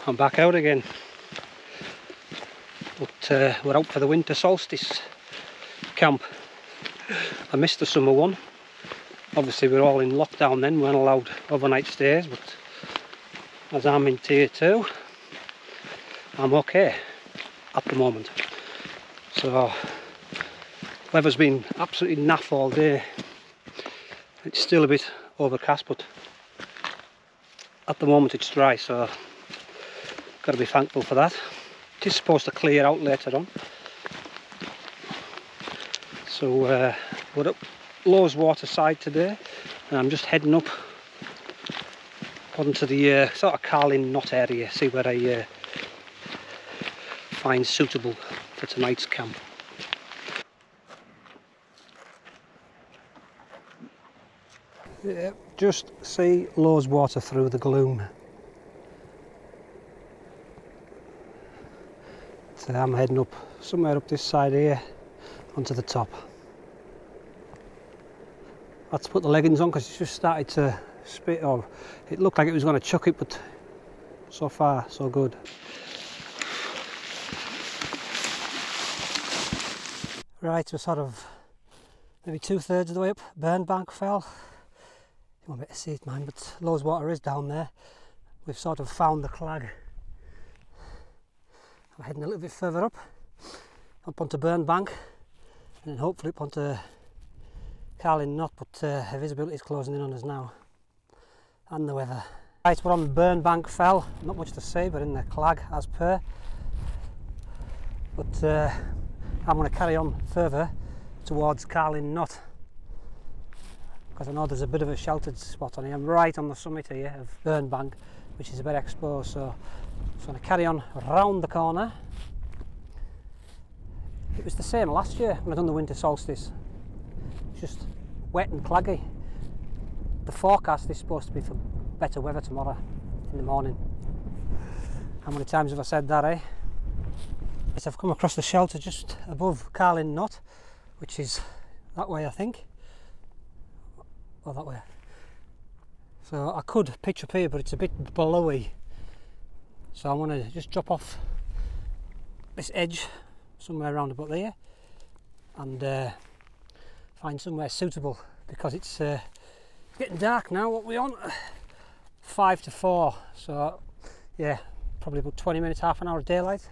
I'm back out again, but we're out for the winter solstice camp. I missed the summer one. Obviously we're all in lockdown then, we weren't allowed overnight stays, but as I'm in tier 2, I'm okay at the moment. So weather's been absolutely naff all day. It's still a bit overcast, but at the moment it's dry, so got to be thankful for that. It is supposed to clear out later on. So we're up Lowes Water side today, and I'm just heading up onto the sort of Carlin Knot area, see where I find suitable for tonight's camp. Yeah, just see Lowes Water through the gloom. So I'm heading up somewhere up this side here onto the top. I had to put the leggings on because it's just started to spit, or it looked like it was going to chuck it, but so far so good. Right, we're sort of maybe 2/3 of the way up Burnbank Fell. You won't be able to see it, man, but Lowes Water is down there. We've sort of found the clag. I'm heading a little bit further up onto Burnbank, and then hopefully up onto Carlin Knot, but visibility is closing in on us now, and the weather. Right, we're on Burnbank Fell, not much to see, but in the clag as per. But I'm going to carry on further towards Carlin Knot, because I know there's a bit of a sheltered spot on here. I'm right on the summit here of Burnbank, which is a bit exposed, so I'm going to carry on round the corner. It was the same last year when I done the winter solstice. It's just wet and claggy. The forecast is supposed to be for better weather tomorrow in the morning. How many times have I said that, eh? Yes, I've come across the shelter just above Carlin Knot, which is that way, I think. Or that way. So I could pitch up here, but it's a bit blowy. So I'm going to just drop off this edge somewhere around about there and find somewhere suitable, because it's getting dark now. What we on? 5 to 4. So yeah, probably about 20 minutes, half an hour of daylight.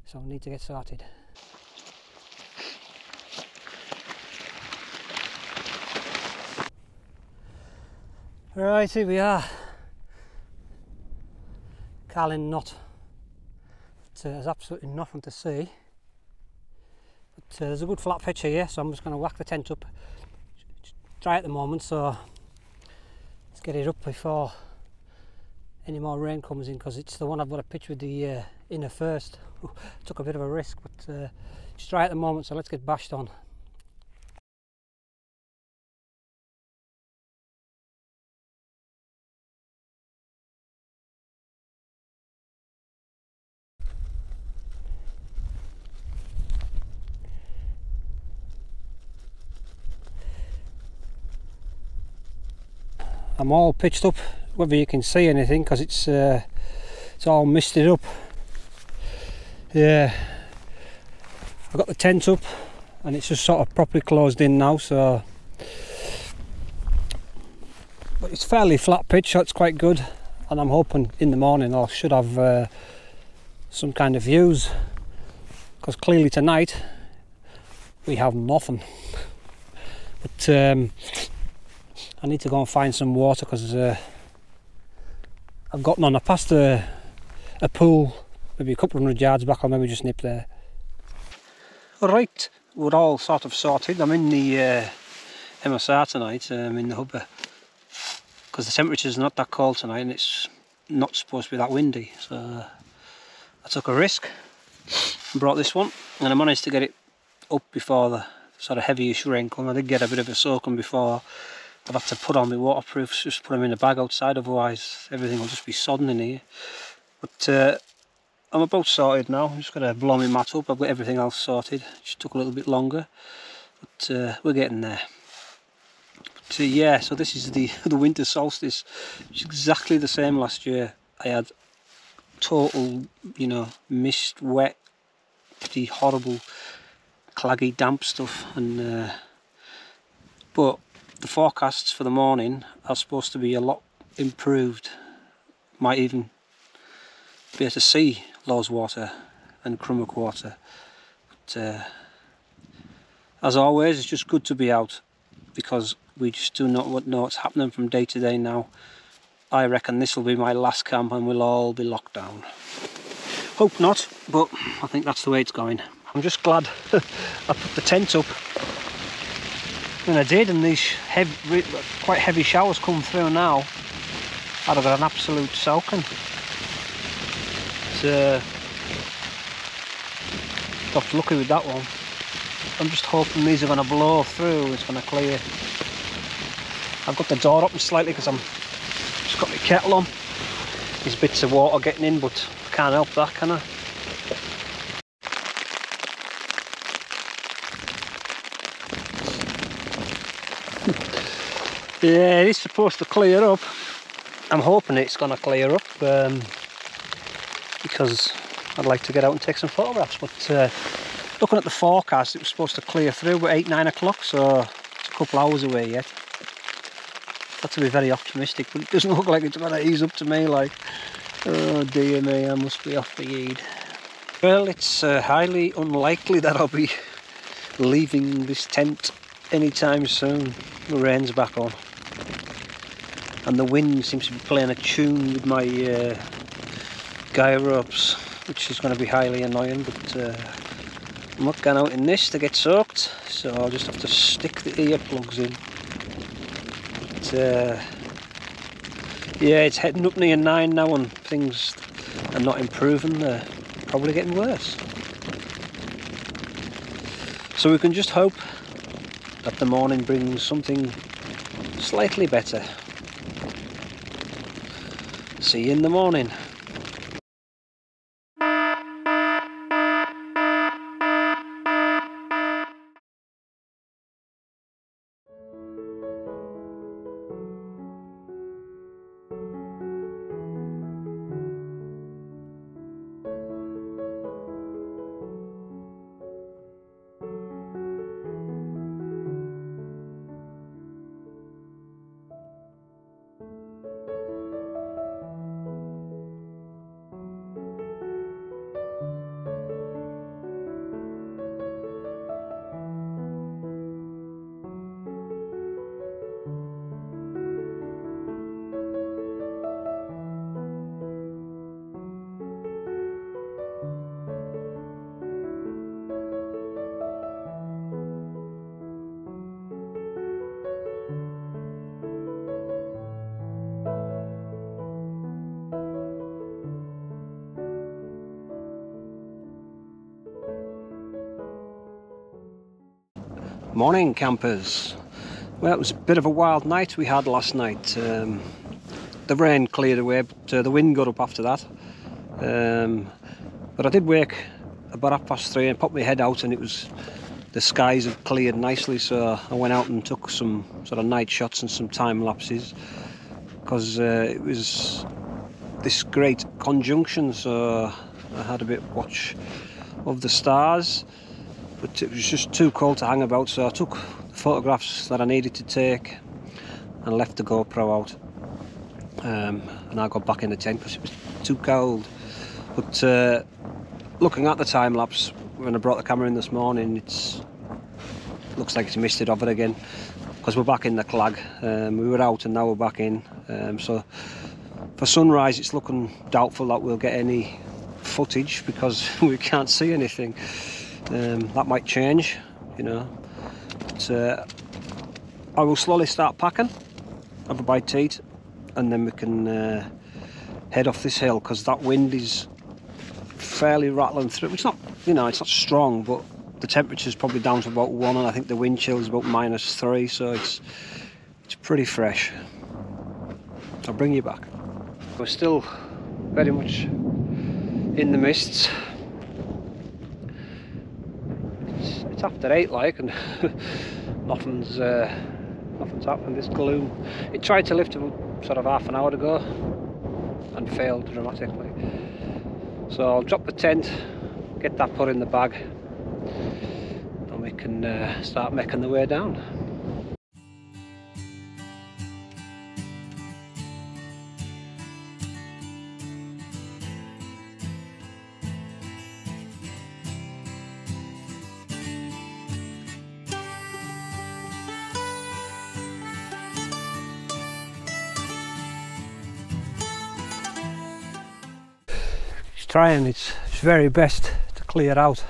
So I need to get started. Right, here we are, Carlin Knot. There's absolutely nothing to see, but there's a good flat pitch here, so I'm just going to whack the tent up. It's dry at the moment, so let's get it up before any more rain comes in, because it's the one I've got to pitch with the inner first. Took a bit of a risk, but it's dry at the moment, so let's get bashed on. I'm all pitched up, whether you can see anything, because it's all misted up. Yeah, I've got the tent up and it's just sort of properly closed in now, so but it's fairly flat pitch, so it's quite good, and I'm hoping in the morning I should have some kind of views, because clearly tonight we have nothing. But I need to go and find some water, because I've got none. I passed a pool maybe a couple of 100 yards back, or maybe just nip there. Alright, we're all sort of sorted. I'm in the MSR tonight, I'm in the Hubba, because the temperature's not that cold tonight and it's not supposed to be that windy, so I took a risk and brought this one, and I managed to get it up before the sort of heavyish rain come. I did get a bit of a soaking before. I've had to put on my waterproofs, just put them in a bag outside, otherwise everything will just be sodden in here. But I'm about sorted now. I'm just going to blow my mat up. I've got everything else sorted. It just took a little bit longer, but we're getting there. But yeah, so this is the winter solstice. It's exactly the same last year. I had total, you know, mist, wet, the horrible claggy damp stuff. And but the forecasts for the morning are supposed to be a lot improved. Might even be able to see Lowes Water and Crummock Water. But as always, it's just good to be out, because we just do not know what's happening from day to day now. I reckon this will be my last camp and we'll all be locked down. Hope not, but I think that's the way it's going. I'm just glad I put the tent up when I did, and these quite heavy showers come through now. I'd have got an absolute soaking. Got lucky with that one. I'm just hoping these are going to blow through, it's going to clear. I've got the door open slightly because I'm just got my kettle on. There's bits of water getting in, but I can't help that, can I? Yeah, it is supposed to clear up. I'm hoping it's going to clear up because I'd like to get out and take some photographs. But looking at the forecast, it was supposed to clear through at 8-9 o'clock, so it's a couple hours away yet. Got to be very optimistic, but it doesn't look like it's going to ease up to me. Like, oh dear me, I must be off the Eid. Well, it's highly unlikely that I'll be leaving this tent anytime soon. The rain's back on, and the wind seems to be playing a tune with my guy ropes, which is going to be highly annoying. But I'm not going out in this to get soaked, so I'll just have to stick the earplugs in. But yeah, it's heading up near 9 now, and things are not improving. They're probably getting worse. So we can just hope that the morning brings something slightly better. See you in the morning. Morning campers. Well, it was a bit of a wild night we had last night. The rain cleared away, but the wind got up after that. But I did wake about 3:30 and popped my head out, and the skies had cleared nicely, so I went out and took some sort of night shots and some time lapses, because it was this great conjunction, so I had a bit watch of the stars. But it was just too cold to hang about, so I took the photographs that I needed to take and left the GoPro out. And I got back in the tent because it was too cold. But looking at the time lapse when I brought the camera in this morning, looks like it's missed it of it again, because we're back in the clag. We were out and now we're back in. So for sunrise, it's looking doubtful that we'll get any footage because we can't see anything. That might change, you know. But I will slowly start packing, have a bite to eat, and then we can head off this hill, because that wind is fairly rattling through. It's not, you know, it's not strong, but the temperature's probably down to about 1, and I think the wind chill is about -3, so it's pretty fresh. I'll bring you back. We're still very much in the mists. It's after 8 like, and nothing's happened. This gloom, it tried to lift about sort of half an hour ago and failed dramatically. So I'll drop the tent, get that put in the bag, and we can start making the way down. Trying its very best to clear out.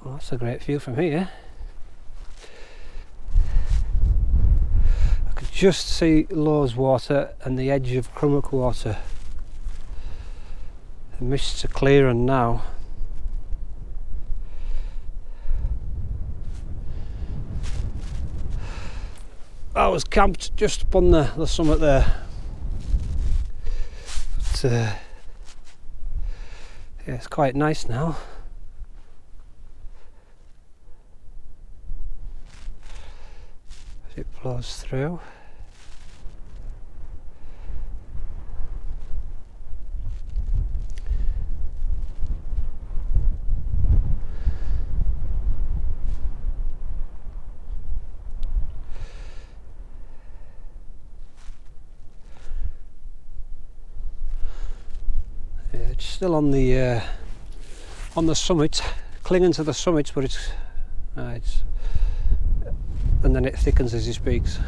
Well, that's a great view from here. I could just see Lowes water and the edge of Crummock water. The mists are clearing now. I was camped just up on the summit there, but yeah, it's quite nice now. As it flows through. It's still on the summit, clinging to the summit, but it's and then it thickens as he speaks.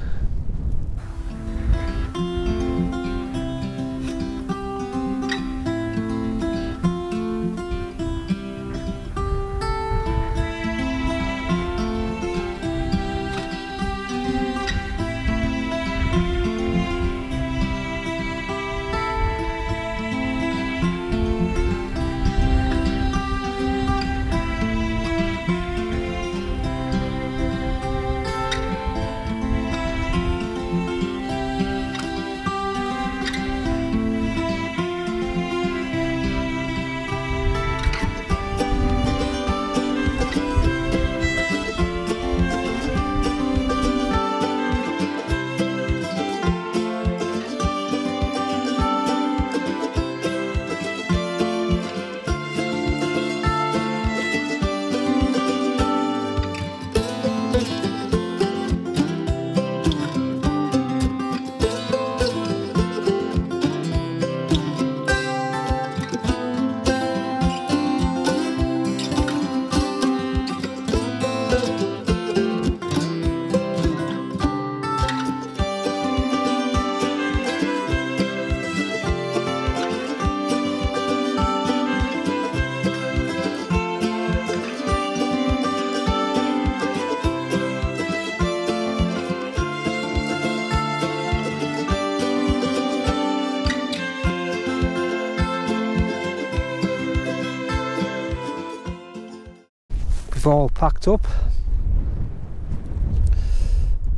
We've all packed up.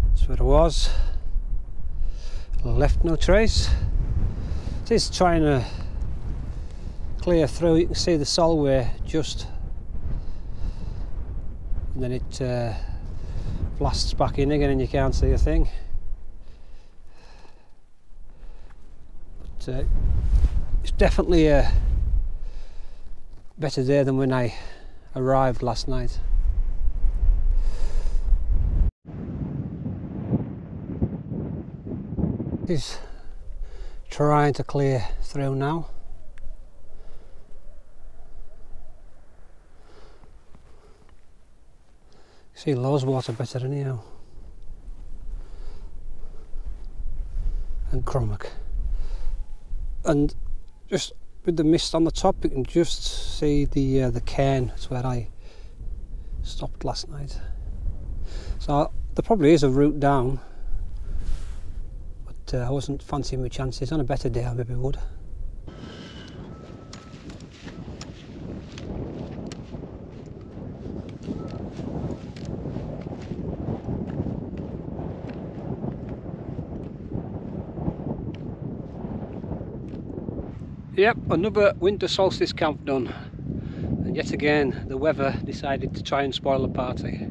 That's where it was. Left no trace. It is trying to clear through. You can see the Solway just, and then it blasts back in again and you can't see a thing. But it's definitely a better day than when I arrived last night. He's trying to clear through now. See Lowes water better anyhow. And Crummock. And just with the mist on the top, you can just see the cairn. That's where I stopped last night. So there probably is a route down, but I wasn't fancying my chances. On a better day I maybe would. Yep, another winter solstice camp done, and yet again the weather decided to try and spoil the party.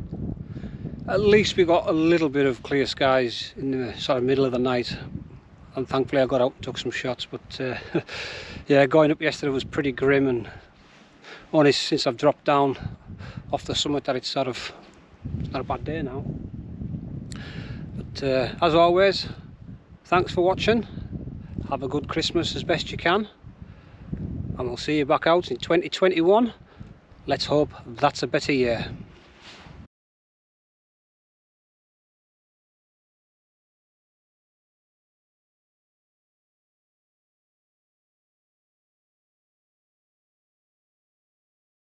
At least we got a little bit of clear skies in the sort of middle of the night, and thankfully I got out and took some shots. But yeah, going up yesterday was pretty grim, and only since I've dropped down off the summit that it's not a bad day now. But as always, thanks for watching. Have a good Christmas as best you can, and we'll see you back out in 2021. Let's hope that's a better year.